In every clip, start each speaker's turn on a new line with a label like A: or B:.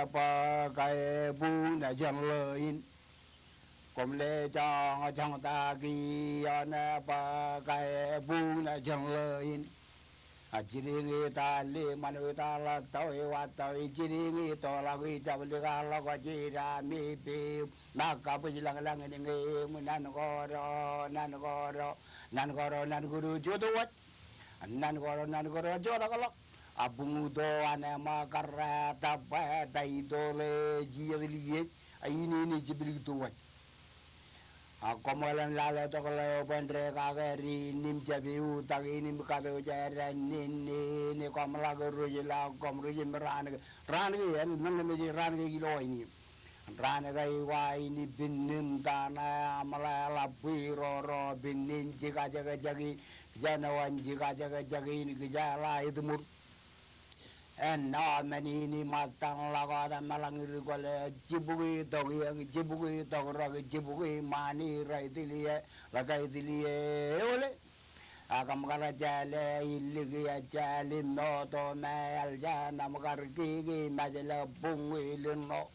A: ba cái bu là chẳng lời cùng lệ cho chẳng ta ghi na ba cái bu là chẳng lời chỉ đi người ta lê mà người ta là tôi và tôi chỉ đi người tôi là người ta bây giờ là có chỉ ra mi bì mà cả bây giờ là người mình nan có rồi nan có rồi chỗ đó nan có rồi chỗ đó có lắm abung do anema karra tappa dai dole jiyadiliye ini jibri tuwa akomalan lala to kala pendre kageri nim jabiu tagi nim kado jara ni komala guru jila komru jimran ran ge yan nan me ran ge gilo ini ran ge wa ini binnin dana amala la biro binnin jiga jaga jagi janawan jiga jaga jagi ini gejala itu mur Menini matang lagada malangir gole jibugi togi jibugi mani raitilie lagaitilie ole akam kala jale iligi jale no to mal jana magargi majala bungi lino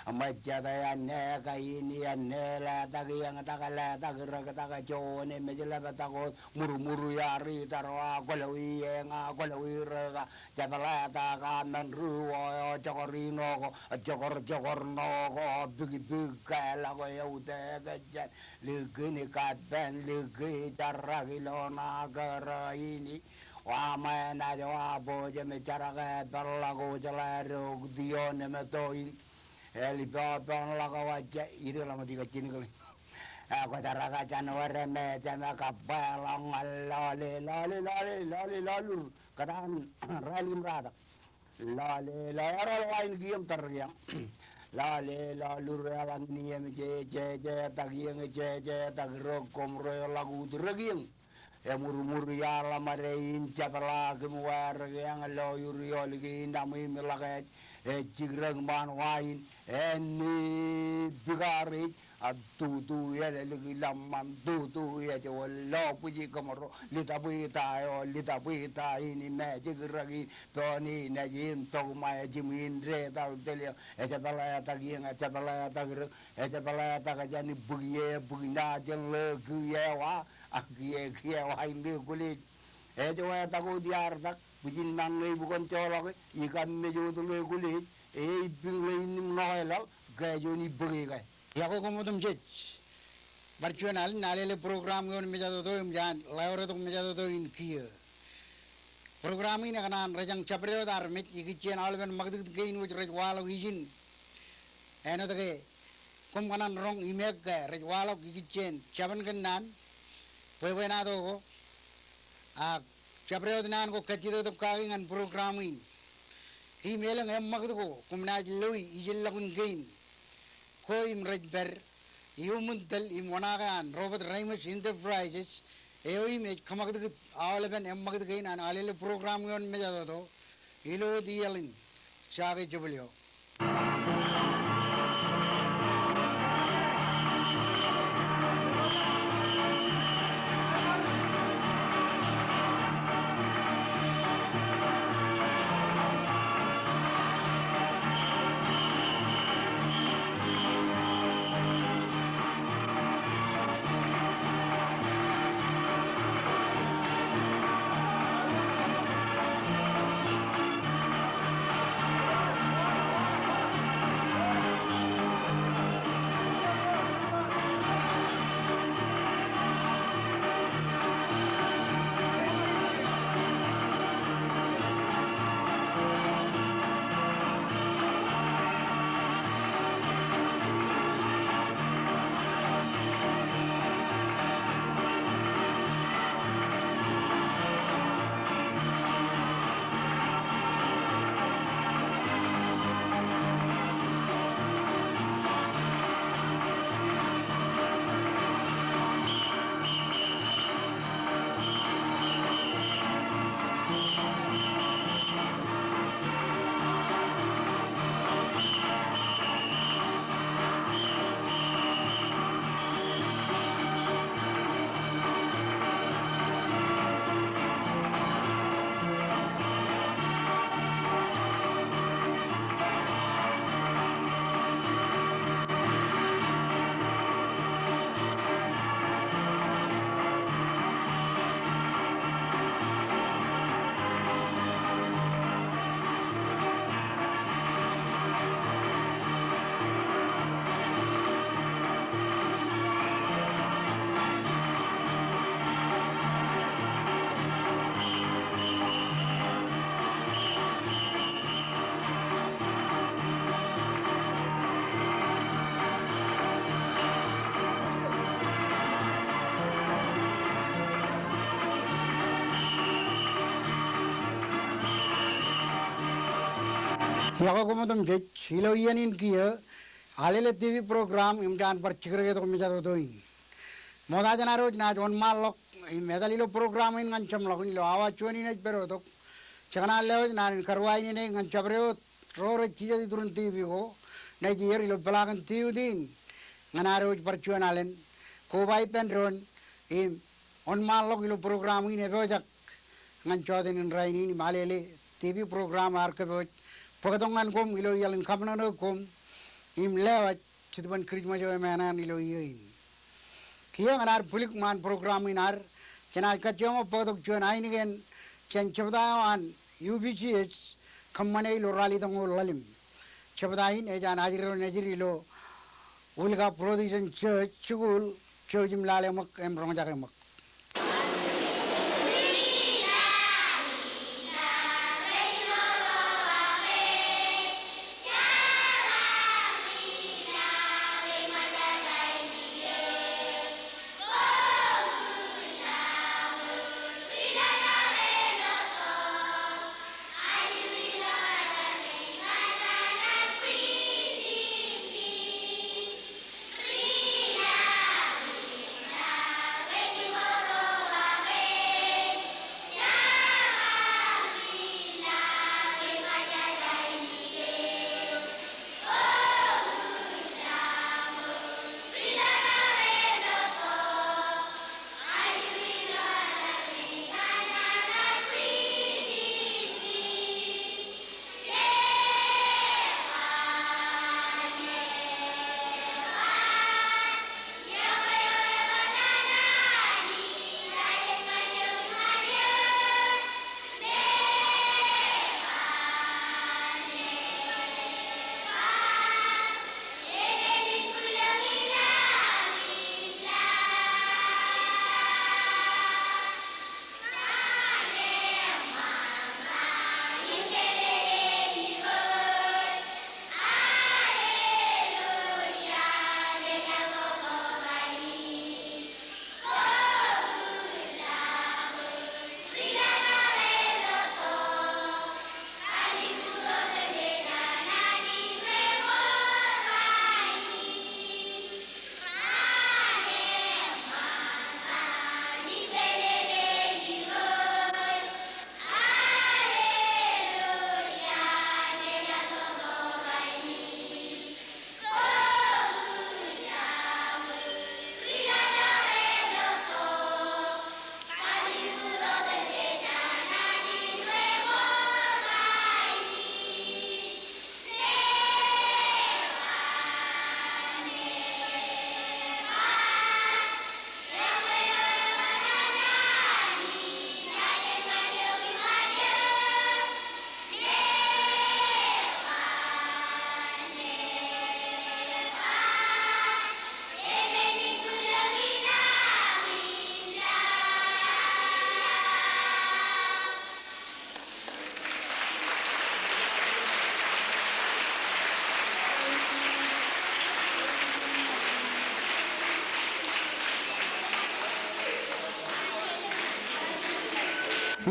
A: Amajada ne kaini ne la tagi yang takala tagira taga jone majala batago muru yari tarwa kolawi nga kolawi rega jabala taga manru jokorino jokor no big kala go yaude gajan ligini katben ligi jaragilo na gara ini wa mana jawa boje me jaraga berlago jalaro dione metoin Eli pon la kawaja iri lama tiga cini kali. Aku cara kaca nuara me jama kapal lalu kadang rally merada. Lale lain giam teriang. Lalu ralang ni em je tagiang je tagirokom royal lagu teragiang. Muru ya lamarein capala kemuar yang lo yuriol gi ndami melakat jigrang man wain ni bigari tu ya lagi lamam tu ya jo lo puji kamaro lita ini me jigragi toni najim to ma jimin re dal telia capala tagir tagajani bugina jeng le giya wa giya Hai ni kulit, coba tahu diar tak, bikin nang ni bukan colok, ikan mejo tu le kulit, bingkai ni menolak, gaya joni beri gaya.
B: Ya aku kamu tuh mjej, berjualan Alele program yang meja tu jangan, lawar tu meja tu in kia. Program ini kan rajang capre dar met, ikian alben magdut gain which raj walau izin, eno tu ke, kum kanan rong email ke, raj walau ikian, caban kenan. Pwede na to ko capre nan ko kachito to kagingan programin email ang magdo ko kumna jiloy ijil lakun gain ko im redber iumuntal imwanakan Robert Ramos Enterprises im kamagdo awalaban magdo gain an Alele program yon meja to ilo dialin chage jubulyo Yakakumatum judge, Hilo Yanin Kia, Alele TV program, Imjan Parchigre Mijadoin. Modajanaro, Naj, one malok, Medalilo program in Gancham Lokin, Lava Chuani Peroto, Chana Levos, Nan Karwain and Chabreo, Rore Chia Durun TV, Nigeria, Pelagan Tiudin, Nanaro Parchuan Allen, Kobai Pendron, him, one malok program in a Vojak, Ganchodin and Rainin, Malele, TV program archive. Pagkatongan kom ilo yaling kamnano kom im lewat chitban krisma jo mana ilo yin kiya anar pulik man program inar chana kachoma pagdok chuan ainigen chen chabdawan UBGH kammane ilo rali tango lalim chabdain ejan ajiro najiri lo ulga production church chugul chojim lale mak em rongja mak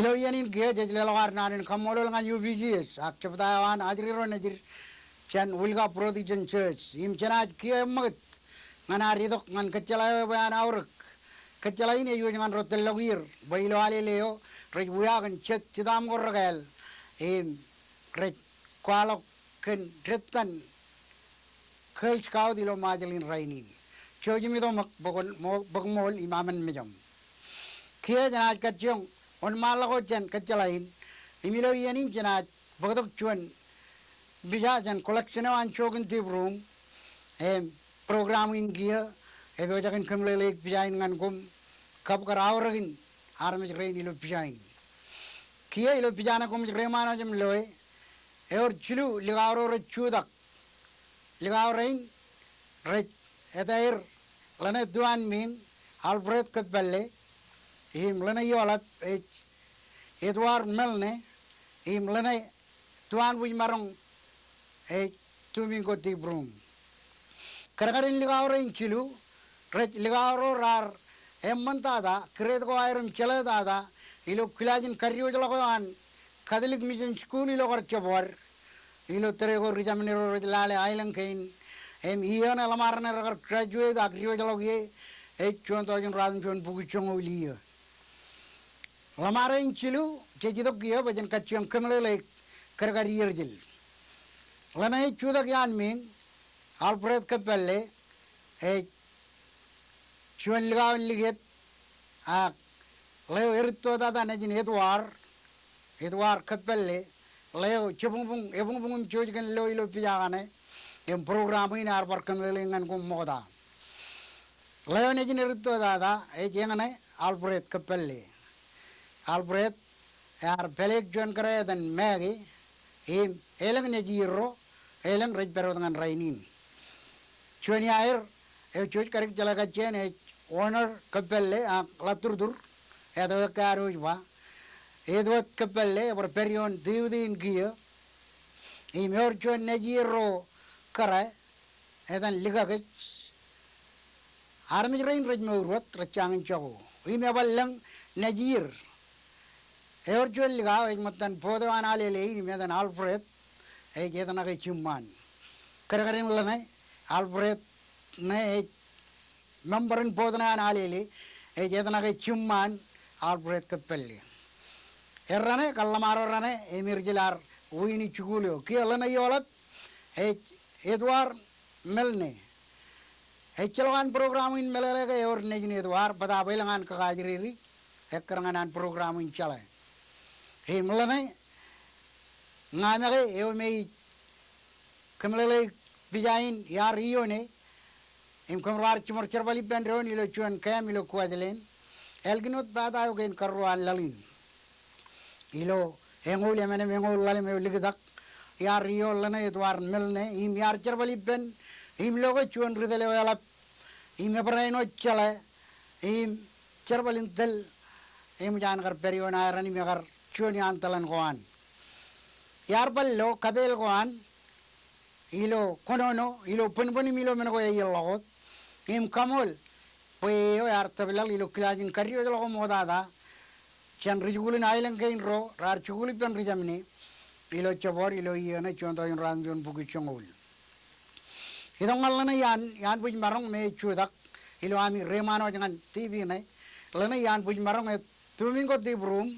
B: Hilo yanin kia jajlelawar nanin kamolol ngan UBGS ak chabdawan ajriro najir chan ulga production church im chanaj kia magat ngan aridok ngan kachalay bayan aurak kachalay ne yu ngan rotel lagir bailo aleleo rej buyagan chet chidam gorragal im rej kwalok ken retan khelch kaw dilo majalin rainin chojimi do mak bogmol imaman mejam kia janaj kachong on malako jan kacalain imilo yanin janaj bagdok chuan bija jan collection an chogun tip room program in gia ebe jakin kamlele bijain ngan gum kap karawragin armij rein ilo bijain kia ilo bijana kum remana jam loe eor chulu ligawro re chudak ligawrein re etair lane duan min alfred kapalle him lana yolap Edward Melne him lana tuan wi marong tumingo ti brum karakarin ligawro in chilu ret ligawro rar emmantada kred ko ayrum chela dada ilo kilajin karyo jala ko an catholic mission school ilo kar chobor ilo terego rijamnero lale island kain em iana lamarna ragar graduate agriyo jalogie contoh yang radun chon buku chongo liya lamara inchilu jejidok giya bajan kacang kemlele kargari yerjil lana chudak yan ming alfred kapelle chuan ligawan liget a leo erito dada najin Edward kapelle leo chebung ebung chojgan leo ilo pijagane em program ini arbar kemlele ngan kum moda leo najin erito dada jengane alfred kapelle Alfred er pelek jon kare dan magi eleng nejiro eleng rej pero dengan rainin chuani air choj karik jalaga chen owner kapelle laturdur edo karo wa edwat kapelle por perion diudin gia meur chon nejiro kare edan ligagach armi rain rej meurot rachangin chogo mebalang nejir Eorjual liga matan podawan alele ini medan Alfred jetana ke cuman kare-kare mulane Alfred ne memberin podawan alele jetana ke cuman Alfred kapelle errane kallamaro rane emirjilar uini chugulio kialana yolap Edward melne celokan program in melele ke or nejini Edward pada belangan ke kajriri ekranganan program in chalai mulane ngamake eomei kemlele bijain yar ione kamrar chumor cherbali pendron ilo chuan kam ilo kuajelen elginot bata yogen karwan lalin ilo engol yamene mengol lale me ligidak yar io lane etwar melne yar cherbali pen logo chuan ridele yalap braino chala cherbalin tel jan kar perion arani megar chuani antalan koan yarballo kabel koan ilo konono ilo punpuni milo meno ko yellogot kamol peo yar tabelal ilo klajin kariyo lo modada chan rijugulin ailan kain ro rar chuguli pen rijamni ilo chobor ilo yena chonto yon ranjon buku chongol idongalana yan buj marong me chudak ilo ami remano jangan tv ne lana yan buj marong e tumingo tibrum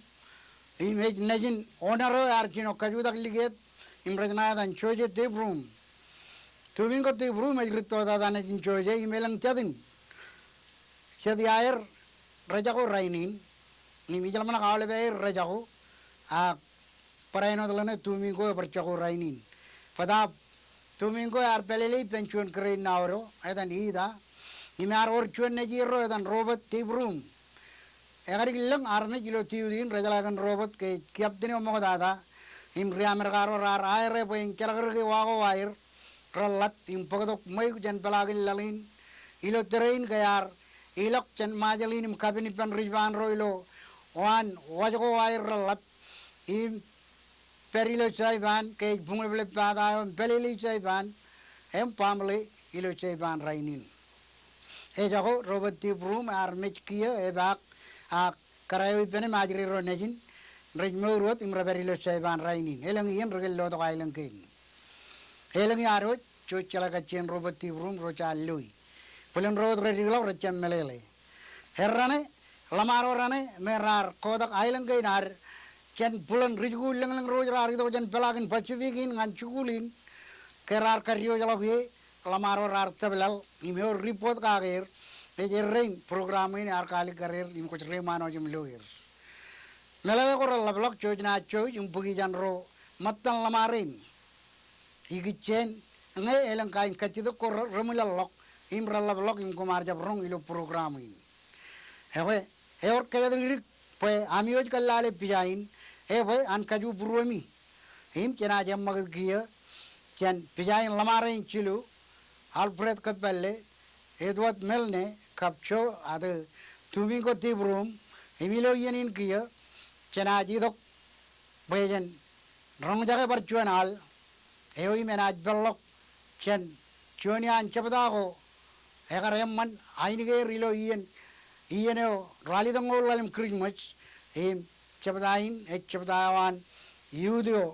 B: image najin onaro archino kajudak liget imrajna dan choje tibrum tumingo tibrum egrito da najin choje imelang chadin chadi air rajago rainin ni mijal mana kawle be rajago a paraino dalane tumingo perchago rainin pada tumingo ar pelele pension krein nauro edan ida imar or chuan nejiro edan robot tibrum Egari gilang arne kilo tiudin rajalagan robot ke kiaptini omo dada imria mergaro rar aire po ingkaragar ke wago air ralat impagdok may jan palagil lalin ilo terrain kayar ilok jan majalin im kabini pan rijban ro ilo wan wajo air ralat im perilo chaiban ke bungel pada pelili chaiban em pamle ilo chaiban rainin jago robot ti brum armech kia ebak karayo ipene majri ro nejin rej meurot imra berilo chaiban rainin elang yen regel lo to kailang kin elang yaro cho chala ka chen robot ti brum ro cha lui pulen ro reglo ro chem melele herrane lamaro rane merar kodak ailang kin ar chen pulen rijgu lang ro rar do chen pelagin pacifikin ngan chugulin kerar karyo jalogi lamaro rar tabelal imeur report ka ger rain program ini arkali karir im ko remano jim lawyer nalawe ko lablok chojna choj um pugi janro matan lamarin igichen ngai elang kain kachido ko remulalok im lablok im kumar jabrong ilo program ini hewe eor kadri pe amioj kallale pijain hewe an kaju buruami im chena jam maggiya chen pijain lamarin chilu Alfred kapelle Edward melne kapcho ada tumingo tibrum emilo yenin kia chena jidok bayan rong jaga percuanal eoi menaj belok chen chuanian chabdago egaremman ainige rilo iyeneo rali dongol lalim christmas chabdain chabdawan yudio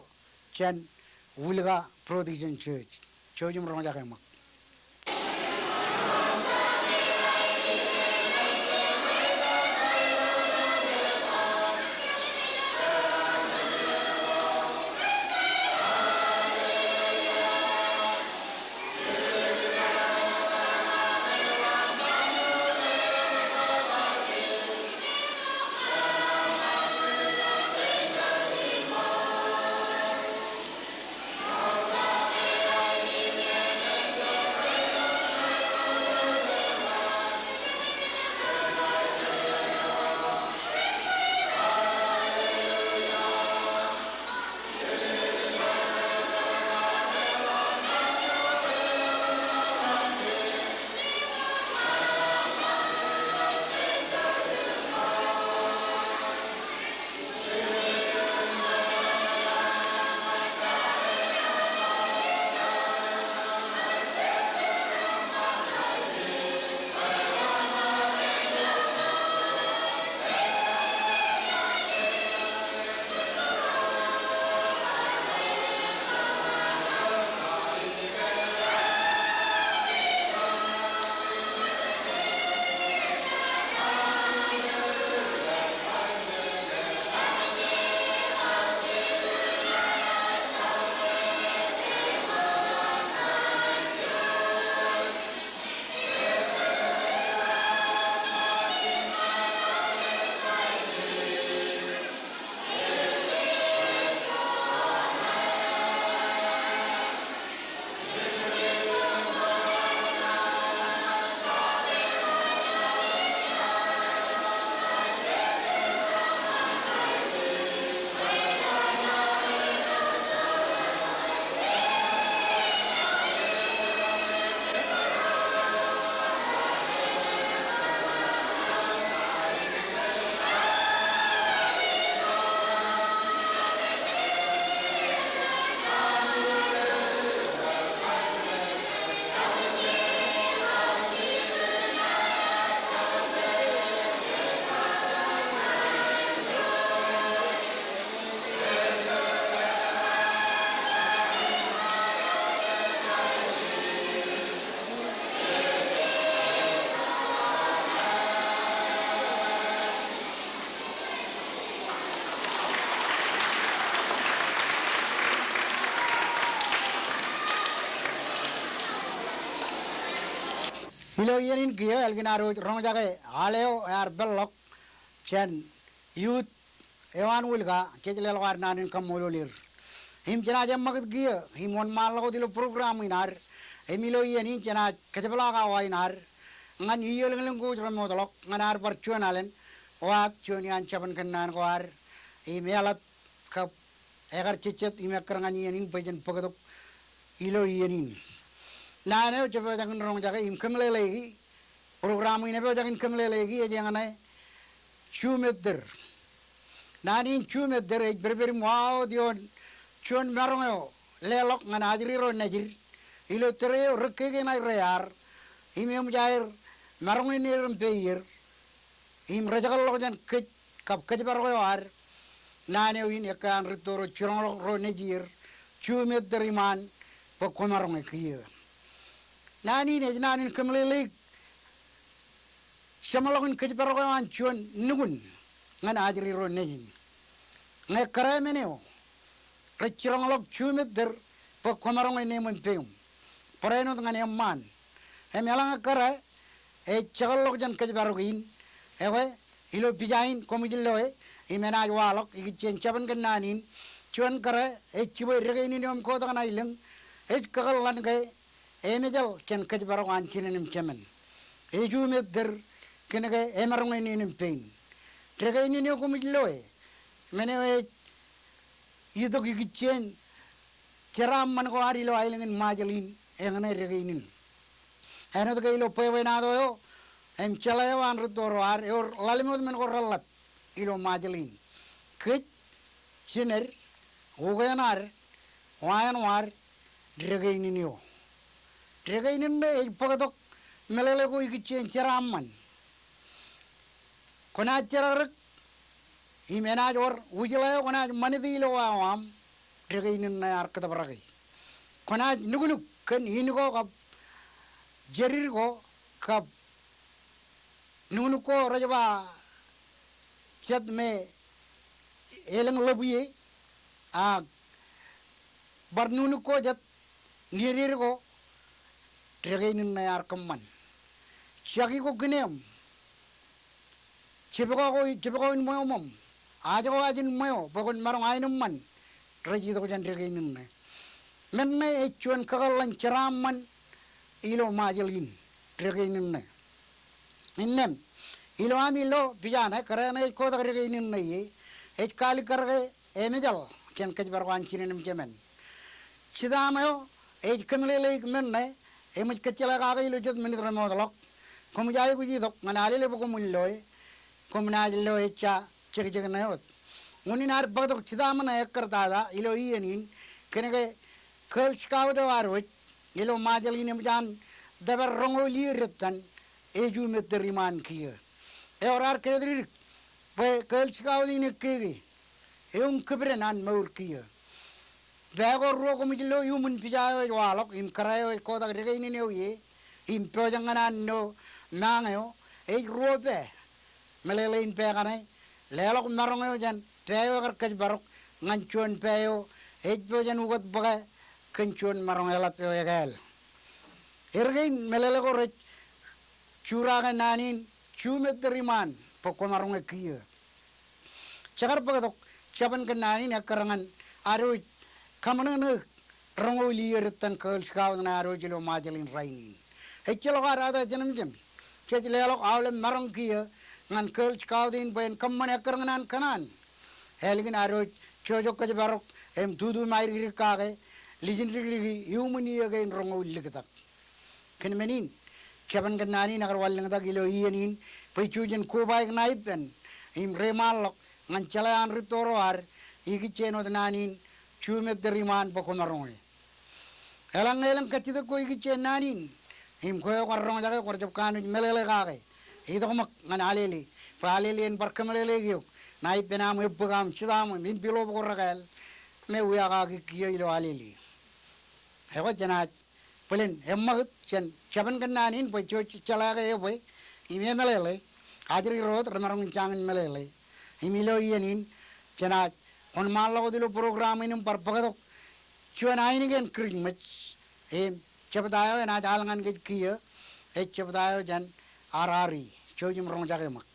B: chen Wilga Protection Church. Chojum Rongakamak. Hilo yenin kia elginaro Rongajake Aleo ar Bellok Chen youth Ewan Wilga Chechelel Warnan Kamolir. Him Janaja Magat Gia, him one Malo Dilo program in our Emilo Yenin Jana Kajabalaga Wainar, Nan Yelangu Ramodolok, Nanar Barchuan Allen, Oak Chunian Chapan Kanan War, Emela Cup Egar Chichet, Imakaranian in Pajan Pogadok, Hilo Yenin. Nane coba jangan orang jaga income lagi, program ini apa jangan income lagi aja jangan ay cumeder. Nani cumeder berberi mau dion cuan marong yo lelok ngan ajri ro najir, ilo tere rekke kenai rear, imi jair marong ini rempeyir, raja kalau jangan kap baru ar, nane ini akan retoro curang ro najir, cumeder iman pokok marong kieu. Nani ne nani kemlele samalong kejbarogan chuan nugun ngan ajri ro nejin ngai karameneo rechirong lok chumet der po komarong ne mun peum poreno ngan yamman emelang kara e chagalok jan kejbarogin ewe ilo bijain komijilloe imena walok igichen chaban kan nanin chuan kara e chiboy regaini nom ko dana ileng e kagalan ge Emejal can Kajbarogan Chinanim Chaman. Eju met der Kenega Emarong in pain. Tragain in Yokumiloe. Mene Yidok Chen Teram Mangoarilo Island in Majalin, Engane Regainin. Another Galo Pevenado, and Chaleo and Rutorar, or Lalimodman or Ralap, Ilo Majalin. Kit Chiner, Uganar, Wayanwar, Dragain you. Dragain pagatok Melego Ikichen Cheraman. Konacharak, Himenaj or Ujala, Konaj Manidilo Awam, tragainin na arkada baragay kona nugunuk kan hiniko kap jerir ko kap nugunuk ko rajaba chat me elang labuye a bar nugunuk ko jat ngirir ko tragainin na arkaman syaki ko ginem Cipiko in moyo mom aja ko ajin moyo pokon marong ainum man raji to jan tragainin na menne echuan kagalan ceraman ilo majelin tragainin na innem ilo amilo bijana karena ko da tragainin na ye et kali karge enejal ken kajbar wan chinem jemen chidamayo et kanlele menne emit kachala ka ilo jot menit ramodlok kom jay ko jidok manale le ko mulloy kom najlo echa chig na yot uninar bagdok chidamana ekkartada ilo yenin kenege Kölschkaude warwit ilo majalin jan dabar rongoli retan eju meteriman kia orar kedri pe Kölschkaude ne kegi eung kebrenan maur kia dago roko mijlo yumun pijayo walok im karayo ko da regaini ne ye im pojanganan no nangayo e robe melelein pegane lelok marongo jan tayo kar barok nganchon payo e pojan ugot baga kencun marong elat egal ergain melele ko rech curaga nanin cumet teriman pokok marong ekia cakar pagatok capan ke nanin akarangan aru kamana rongoli eretan Kölschkau na aru jelo majalin rainin hecelo arada janam jam ceclelok awle marong kia ngan Kölschkau din ben kamana akarangan kanan helgin aru cojok ke barok em tudu mair kage lijin rigi yumuni again rongo ligatak ken menin chaban ganani nagar walling da gilo yenin pechujen kubai naip ben im remal ngan chalan ritoro ar igi cheno nanin chumet deriman pokomarong elang katida ko igi chenanin im koyo warong jaga korjap kanu melele kage ito mak ngan alele pa alele en barkamelele gyok naip benam ebgam chidam min pilo boragal me uyaga ki kiyo ilo alele hewa janat pelen emmat chen chaban kananin po cho chala ga po ime melele adri rot ramarong changan melele imilo yenin janat on malo dilo program inum parpagadok chuan aini gen kring mach em chabdayo na jalangan ge kiyo e chabdayo jan arari chojim rong jage mak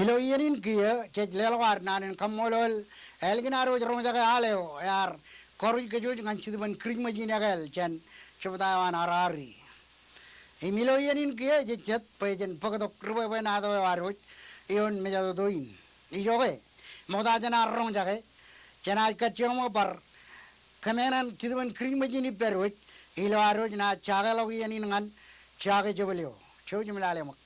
B: Iloyenin kia cek lelwar nanen kamolol elginaro jorong jaga aleo yar koruj kejuj ngan chiduban kring majin yagal chen chubtawan arari. Imiloyenin kia cek pejen pagadok ruba benado waruj ion mejado doin. Ijoge moda jana rong jaga jana kaciomo par kamenan chiduban kring majin iperuj ilo aruj na chagalogiyenin ngan chage jubelio. Chujimilale mak.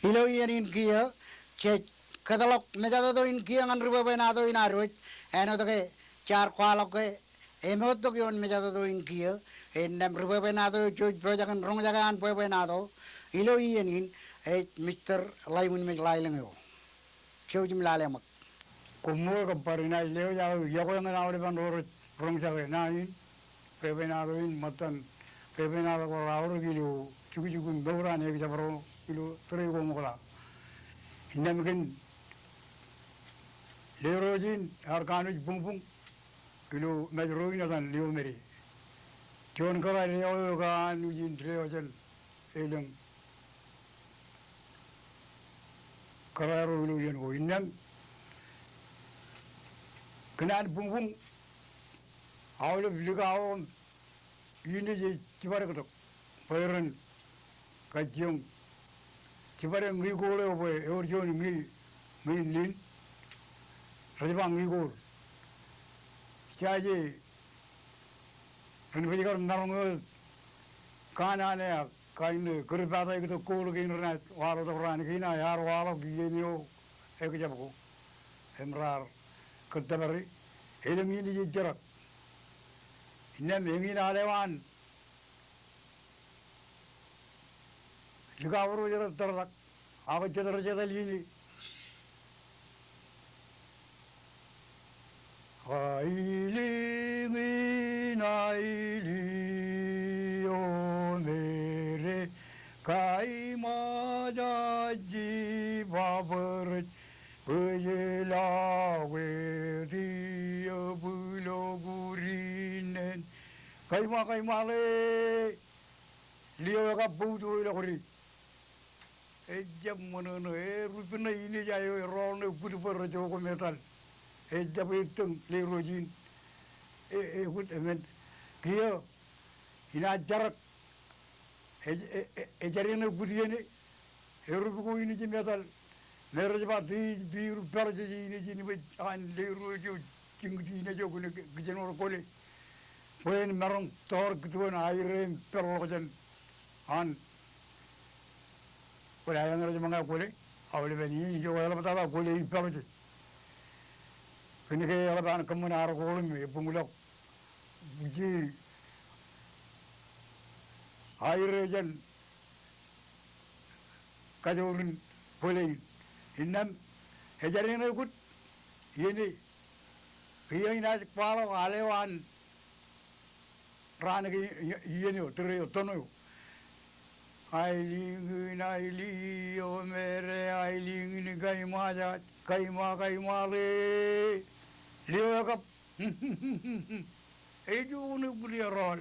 B: Iloyenin kia cek katalok mejado in kia ngan ruba benado in aruj eno toke char kwalok ke emot to yon mejado in kia enam ruba benado chuj projakan rong jagan po benado iloyenin Mr. Laimun Meglailengo chujim lalemak
C: Kumur ka parina leo ya yoko yang na ore ban rong jaga na in pebenado in matan pebenado ko raur gilu chugu chugu dora ne ki jabro gilu tre ko mukla indam ken leorojin har kanu bung bung gilu majro ina dan leo meri jon kara leo ka nujin leo jan eleng kararo gilu yen ko indam kenan bung bung awal liga awam ini je cibare kotok pairan kajiong cibare ngi gole opo eurjoni ngi lin rajba ngi gol siaje ren vijar narong kana ne kain kuripata ikto kol ginrna walo to ran gina yar walo gigenio ekjabko emrar kertabari elengi ni jerak inna mengi na lewan ligawru jerak tarak awa jedar jedal ini aili o mere kai ma jaji babar Oye kaima le lio ka budu le kori e jam mono no e rupina ini jayo e rone kudu per joko metal e jam itung le rojin e gut emen kio ina jarak e jarina gudiene e rupu ini ji metal lero ji bati biru perje ji ini ji ni an le rojo cingdi ne jogo ne gjenor kole wen marong tor gdon aire perlojan an kole ayang raja manga kole awle beni jo wala mata kole perloje kene ke ala ban kamuna ar kole me pungulok ji aire jan kajorin kole innam hejarene kut yene ina palo alewan rana ke yene tre tono aili o mere aili ni kaima le leo ka eju ne buli rol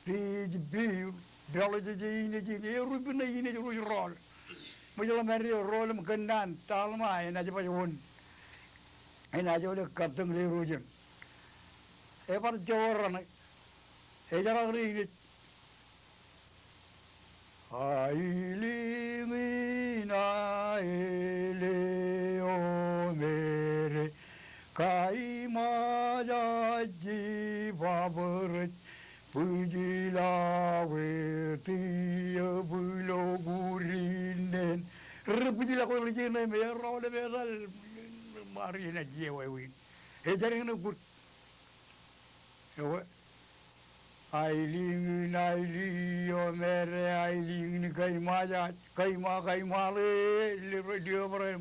C: ti bi biology ni rubina ni rol mo jala mari rol mo kandan talma ina je pajun ina je le kaptung le rojen e par jorana e jara ri ailingina ele o mere kaima jaji babar pujila wetia bulo gurinen repujila ko rijene me role bedal marina jewe win e jari no gut ewe ailing o mere ailing kaima le radio bare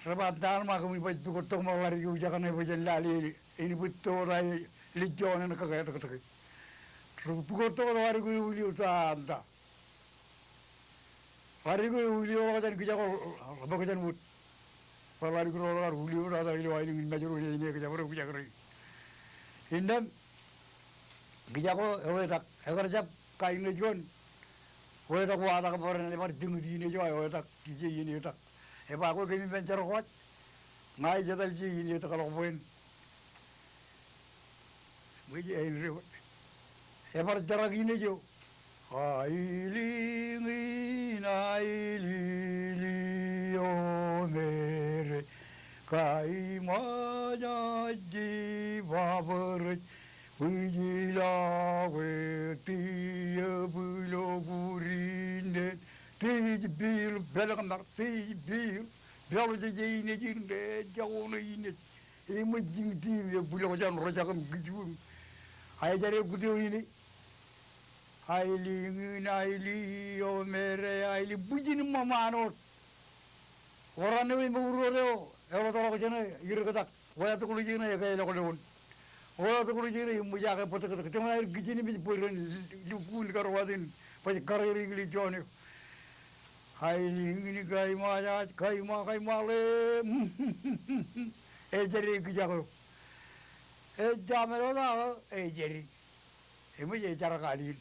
C: rabatar ma kami pai tu kotok ma lari u jakan e pai lali ini betul rai lijon na ka ka ta tu kotok lari ku uli uta anta lari ku uli o jan ki jako ba jan mut lari ku lari uli o da ile ailing ma jero ni ka jabro ku jakari indam gijako ewe tak egar jap kain jon ewe tak wa tak por ne par ding di ne jo ewe tak kije ini tak e ba ko kemi vencer khot ngai jadal ji ini tak lo poin wi je en re e par jara gine jo aili o mere kai ma ji babar pujila wetia bulo gurinen tij bil belakar tij bil belo je ne jinde jawono yine e mo jingti be bulo jan rojakam gijum ay jare gudio yine aili o mere aili bujin mamano orane we muroro elo tolo jene yirgadak waya to kulu jene kay lo ko o to kulu jene muja ka potak to tama gijini bi poren lu kul karwadin pa kareri li jone aili ni kaima le e jeri gijako e jamero da e jeri e mo je jarakali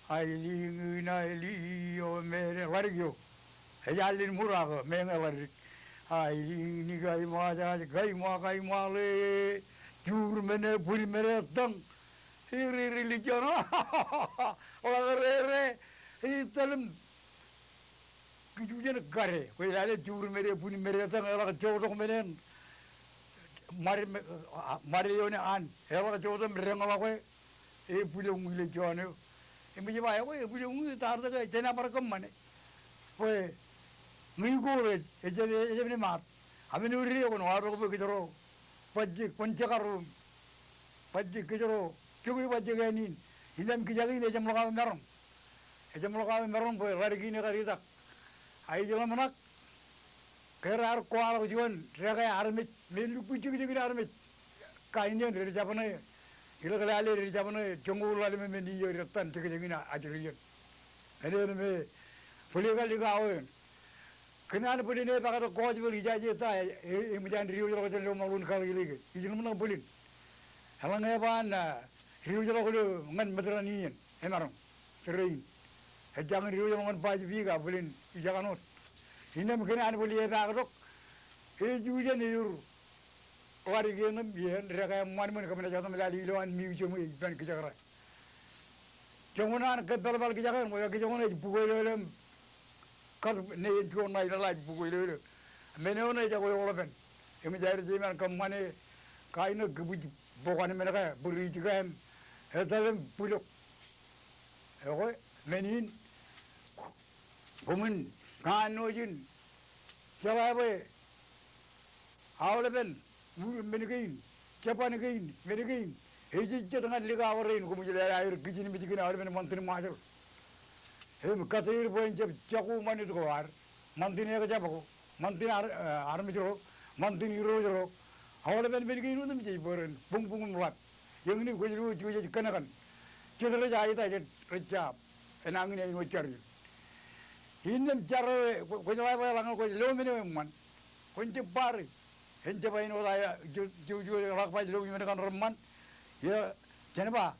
C: aili o mere largyo e jalin murago mengalar aili ni kaima le jur mene puri mere tang iri religion o re italem kijujen kare ko ilale jur mere puri mere tang ala jodo menen mari yone an ala jodo merengala ko e pule ngile jone e mi ba ko e pule ngi tar da tena par kam mane ko ngi ko re e je mat amini uri ko no aro ko kitoro pajji konchakaru pajji kitoro chugi pajji ganin ilam kijagi ne jam loka merom e jam loka merom ko largi ne garida ai jela manak kerar ko aro jiwan rega armit melu kuji kuji armit kainen re japane ila kala ale re japane chongu lale me ni yo ratan te kejina ajriyen ene me puliga liga awen kenan puline bakato koj beli jaje ta e mujan riyo lo jelo malun kali lege ijin mun bulin Halangnya pan riu jalo kulu ngan madranian emarong serain. Jangan riu jalo ngan pagi biga boleh ijakanot. Ini mungkin ane boleh ya nak jujan yur wari genam bian reka man kamera jatuh melali loan miucum iban kejakara. Jangan ketal bal kejakan, mau kejakan itu pukul lelem. Kalau nein pion naik lagi pukul lelem. Meneon aja kau orang pen. Emi jahir zaman kemana kain kebuj bukan mereka beri juga em. Etalem puluk. Oke, menin kumun kanojin. Siapa apa? Awal pen menikahin. Siapa nikahin? Menikahin. Hiji tengah liga orang ini kumu jadi air kijini bijikin awal pen mantin macam. Kathir poin caku mana itu kawar. Mantin ya kerja aku. Mantin army jero. Mantin hero jero. Awal pen menikahin itu menjadi boran. Pung mulat. Yang ini kau jadi kenakan. Kita kerja itu kerja. Enangin ini wajar. Ini cara kau jalan apa langan kau lo man. Kau cepat. Hence pain orang jujur lakpai lo mereka reman. Ya jangan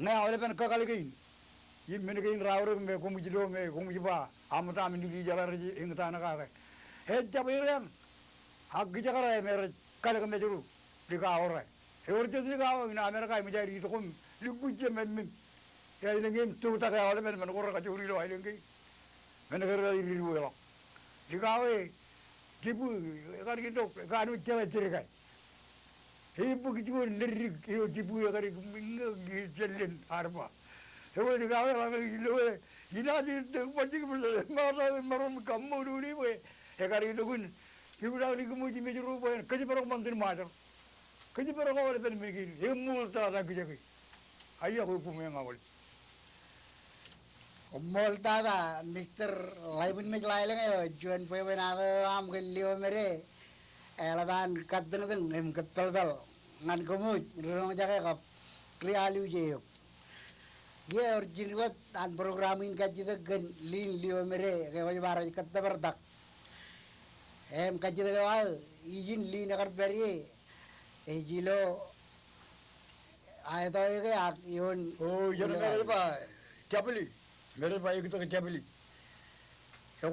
C: nggak awalnya pen kakak lagi. Ini mereka rawur me kumujilo me kumujiba. Amat amin di jalan reji ingat anak kakak. Hence pain hak jaga mereka kalau kami juru di kawar. Orang itu di kawar ini Amerika ini jadi itu kum lugu men. Ya ini game tu tak awalnya men orang kacuri lo ini game. Men kerja di luar. Di kawar kipu kan gitu kan ucap cerai. Ibu kipu nerik kipu kan jalan arba. Hewan di kawar lagi lo ini aja pasti maram kamu dulu ni boleh. Kan itu kun kipu dah ni kamu jadi juru boleh kerja perang mantin macam. Kerja perang awal pen begini. Emul tak ada kerja. Ayah aku kumeng awal.
B: Molta da Mr. Laibun me laileng yo juan poe na am gelio mere eladan kadden den em katal dal ngan komu rong jage kap krialiu je yo ge origin wat an programin kajida gen lin lio mere ge waj bar katta bardak em kajida wa ijin lin agar beri e jilo ay to ge ak yon
C: Oh jangan mereka apa capili. Mereka bayi kita kecapili. Kau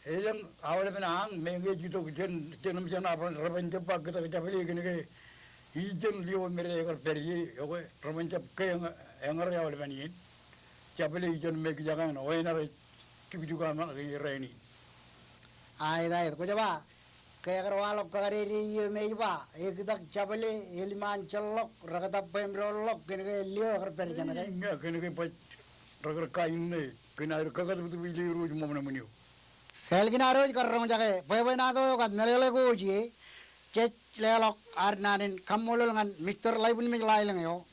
C: yang awalnya penang, mengenai juto jenam apa ramen cepat kita kecapili kini ke ijen liu mereka pergi. Kau ramen cepat ke yang awalnya penin. Capili ijen mereka jangan. Oh ini ada kipu juga mana ini.
B: Ay dah, kau coba kayak kerwalok kagari meja, kita capili ilman celok, rakata pemrolok kini ke liu kerper jangan ke.
C: Enggak kini ke raga kain ni kena kakak tu beli ruj mau mana meniu.
B: Helgina roj karang jage, poe na to kat nelele ko ji, cek lelok arnanin kamolol ngan Mr. Laibun me laileng yo.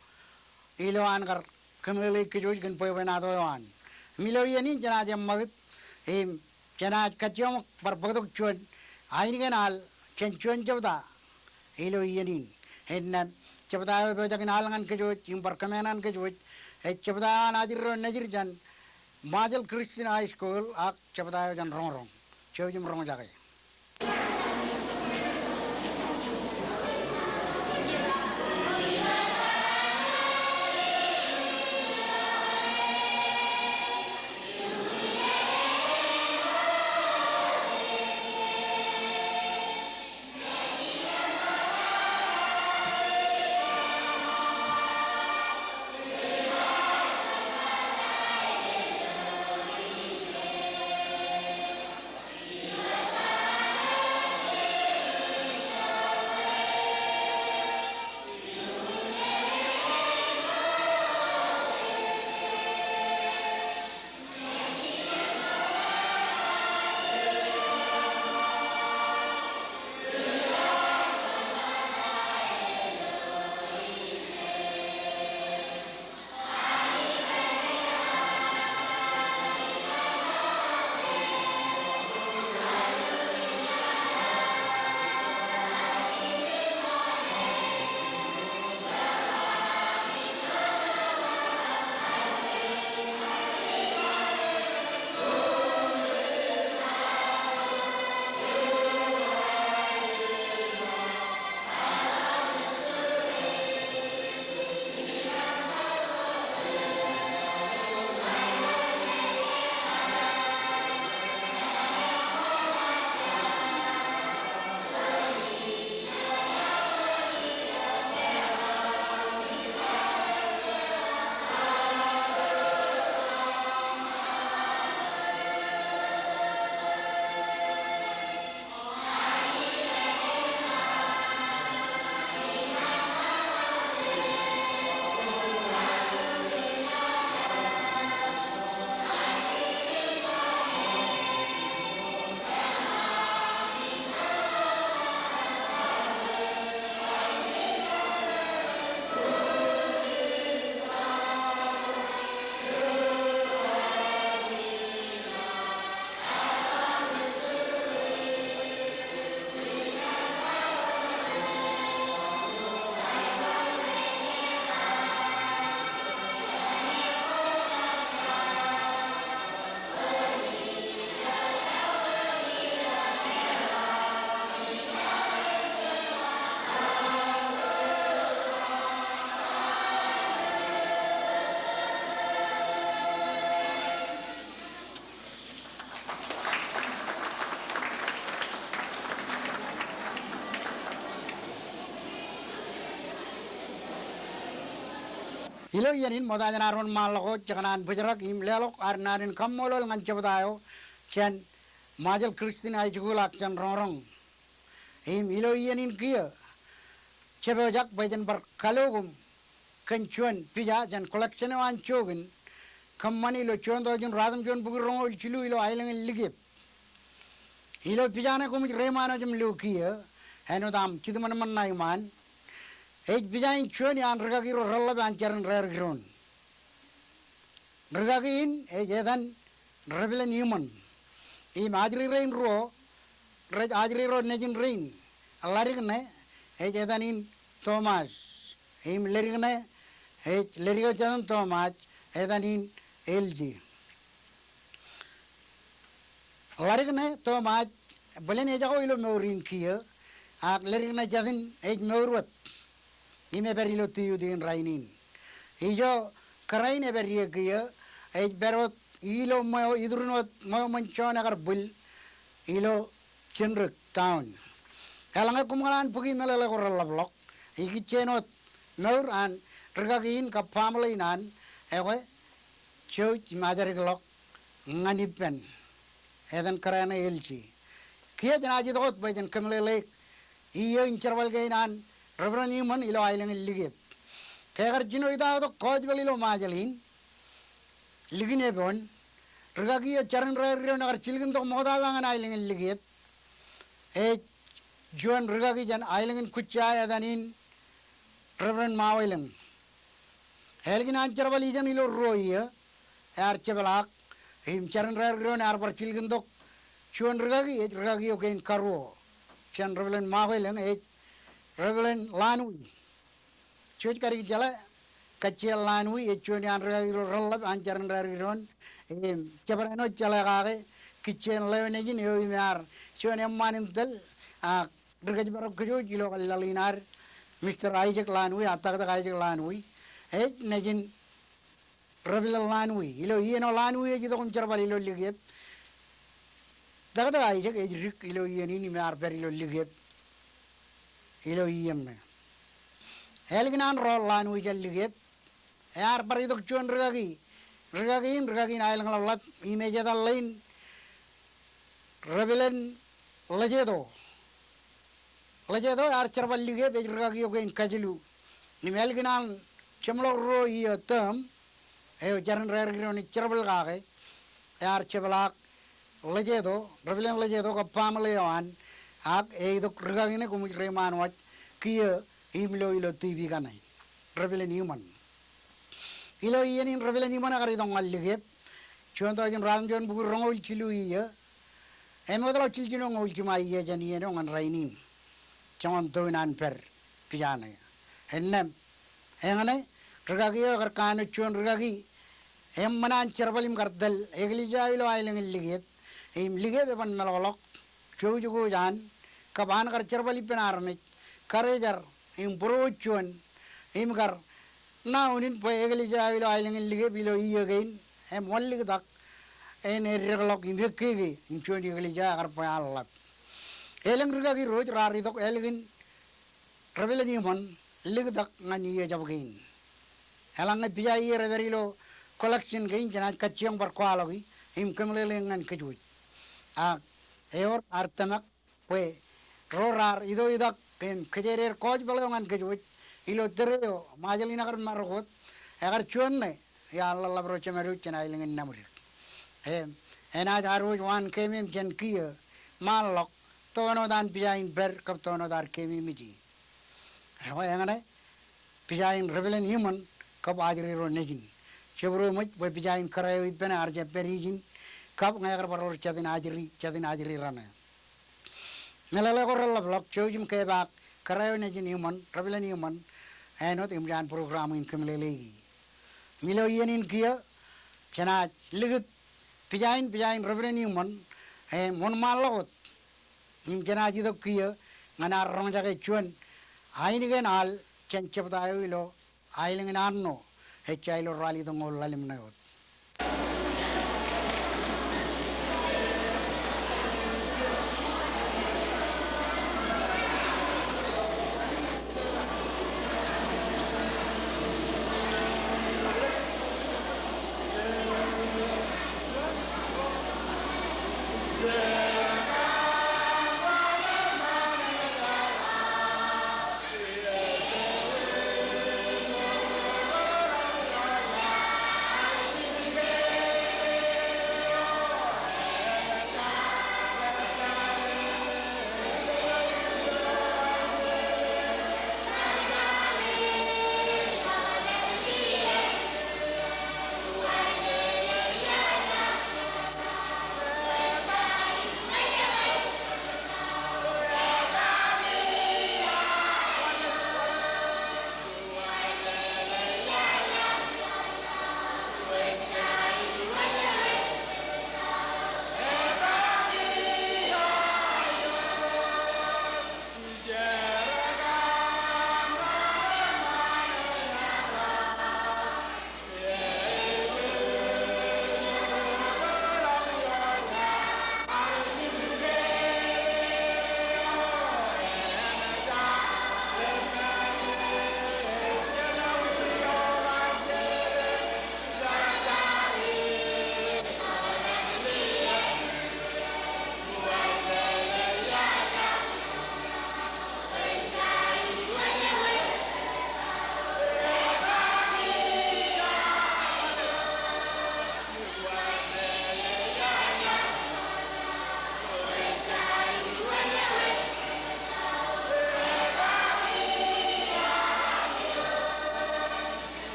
B: Iloan kar kamele ke joj kan poe na to an. Milo yani jana jam magut, jana kacjom berbatuk cuan, aini kenal cuan jabda. Ilo yani, henna jabda beja kenal ngan ke joj, impar kamenan ke joj. Cepeda najir jan Majel Christian High School ak cepeda jan rong cewjum rong jagai. ilo yanin moda janaron malako jakanan bujrak im lelok arnarin kammolol ngan chabdayo chen majal kristin ay jugulak chen rong im ilo yanin kia chabajak bajan bar kalogum kanchuan pija jan collection wan chogin kammani lo chondo jun radam jon bugur rongol chilu ilo ailang ligip ilo pijana kum remano jum lukia heno dam chiduman man naiman ej bijain chuan yan ragagiro ralla ban charan rer gron ragagin ej edan revelan human I majri rain ro raj ajri ro nejin rain alarigne ej edan in thomas im lerigne ej lerigo chan thomas edan in lg alarigne thomas belen ejago ilo meurin kia ak lerigne jadin ej meurwat ime berilo tiu din rainin ijo karain eberie kia ej berot ilo mo idrunot mo manchon agar bul ilo chenruk town kalanga kumgalan pugi melala koralla blok iki chenot nor an regagin ka family nan ewe church majari glok ngani pen edan karana elchi kia janaji dot bajan kamlele iyo incherwal gainan reverani man ilo ailang ligep kegar jino ida to koj balilo majalin ligine bon regagi charan rero nagar chilgin to moda langan ailang ligep e juan regagi jan ailang kucha adanin reverend mawailang helgin anchar bali jan ilo roya ar chebalak him charan rero nar par chilgin to juan regagi okein karo chan reverend mawailang e Reverend Lanui, church kari jala kacil Lanui, chuan an rallab anjaran ragiron, kebarano jala kage, kitchen leonejin yoimar, chuan emmanintel, bergaji barok kejo jilo kalalinar, Mr. Isaac Lanui, atak Isaac Lanui, nejin Reverend Lanui, ilo ieno Lanui jito kum charbal ilo ligep, takata Isaac ejrik ilo ieni mar per ilo ligep. ilo iyemme elginan rollan wijal ligep yar paridok chuan regagin ailang lat imeja dal lain rebelen lejedo yar charbal ligep regagi okein kajlu ni melginan chemlo ro iya tam eo jaran regagin ni charbal gage yar chebalak rebelen lejedo ka family on ak edo regagine kum reman wat kia imlo ilo tv kanai revelan human ilo ienin revelan human agar idong alligep chuan to jin ram jon bugur rongol chilu iya emodalo chilchino ngol chuma iya jani eno ngan rainin chaman to nan per pijana ennem engane regagi agar kanu chuan regagi emmanan cherbalim gardal eglija ilo ailing ligep im ligep ban melolok choujugo jan kaban kar cherbali penarmit karejar im brochuan im kar naunin po eglija ilo ailing lige bilo iyogein em wallig dak en erreglok im hekkege im choni eglija kar po allat eleng rigagi roj rari dok elgin revelani mon lig dak ngani ye jabgein elang pija ye reverilo collection gein jana kacchiang par kwalogi im kemlele ngan kejuj a eor artamak we rorar ido idak en kejerer koj balongan kejuj ilo tereo majalina kar margot agar chuanne ya Allah labro chemeru chena ilingen namur ena jaru wan kemim chen kia malok tono dan pijain ber kap tono dar kemi miji hawa engane pijain revelan human kap ajri ro nejin chebro muj we pijain karayo ipena arje perijin kap ngagar baror chadin ajri rana melale koralla blok chojum ke bak karayo nejin human revelan human enot imjan program in kemlelegi milo yenin kia chana ligit pijain revelan human mon malot nim chana jido kia ngana rong jage chuan ainigen al chen chepdayo ilo ailing anno hechailo rali dongol lalim nayot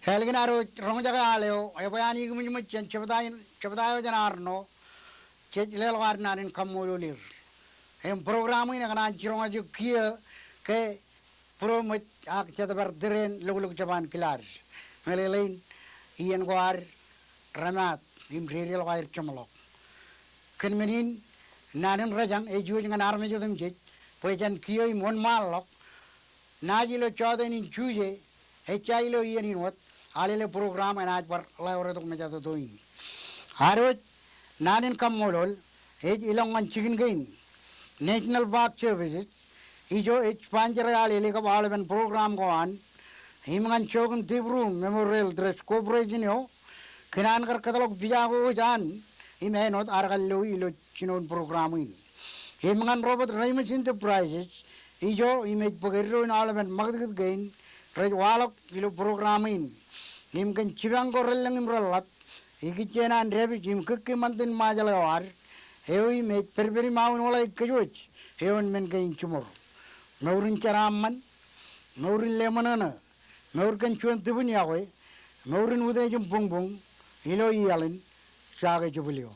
B: Helgin aro rong jaga aleo e bayani gum jum chen chabdayo janarno che lelo arnarin kamulir em program ini kana jirong aju kia ke promet ak chata berderen lug jaban kilar melelein ian gwar ramat imririal gair chamlok kenmenin nanen rajang e juj ngan arme jodem je pojan kio i mon malok najilo choden in chuje e chailo ian in wat alele program anaj par laure tok meja to in harot nanen kamolol e ilongan chicken gain national park services ijo e panjara alele ka balben program go an himangan chogun tibru memorial dress corporation yo kenan kar katalog bijago jan imenot argallo ilo chinon program in himangan robot raimus enterprises ijo image pagero in alben magdit gain rej walok ilo program in himkan chibang gorellang imralat igichenan rebi jim kukki mantin majalawar heoi me perberi maun wala ikkajuch heon men gain chumor maurin charaman maurin lemanana maur kan chuan tibun yawe maurin ude jum bung ilo yalin saga jubulio